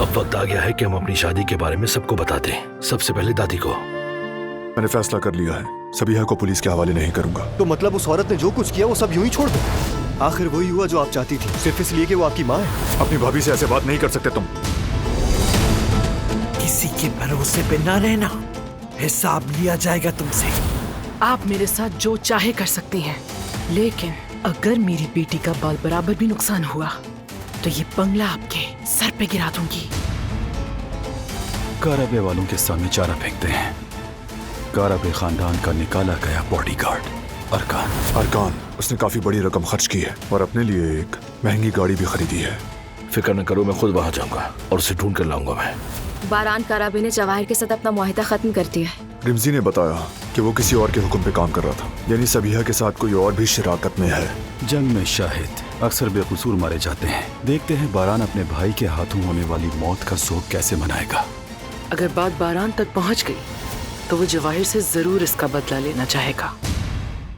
अब वक्त आ गया है कि हम अपनी शादी के बारे में सबको बता दें, सबसे पहले दादी को। मैंने फैसला कर लिया है, सबीहा को पुलिस के हवाले नहीं करूंगा। तो मतलब उस औरत ने जो कुछ किया वो सब यूं ही छोड़ दो? आखिर वही हुआ जो आप चाहती थी, सिर्फ इसलिए कि वो आपकी माँ है। अपनी भाभी से ऐसे बात नहीं कर सकते तुम। किसी के भरोसे पे ना रहना, हिसाब लिया जाएगा तुमसे। आप मेरे साथ जो चाहे कर सकती हैं, लेकिन अगर मेरी बेटी का बाल बराबर भी नुकसान हुआ तो ये बंगला आपके सर पे गिरा दूंगी। कारबे वालों के सामने चारा फेंकते हैं। कारबे खानदान का निकाला गया बॉडीगार्ड अरकान, उसने काफी बड़ी रकम खर्च की है और अपने लिए एक महंगी गाड़ी भी खरीदी है। फिक्र न करो, मैं खुद वहां जाऊंगा और उसे ढूंढ कर लाऊंगा मैं। बारान काराबे ने जवाहिर के साथ अपना मुआहिदा खत्म कर दिया है। रिमजी ने बताया कि वो किसी और के हुक्म पे काम कर रहा था, यानी सबीहा के साथ कोई और भी शराकत में है। जंग में शाहिद अक्सर बेकसूर मारे जाते हैं। देखते हैं बारान अपने भाई के हाथों होने वाली मौत का शोक कैसे मनाएगा। अगर बात बारान तक पहुंच गई तो वो जवाहिर से जरूर इसका बदला लेना चाहेगा।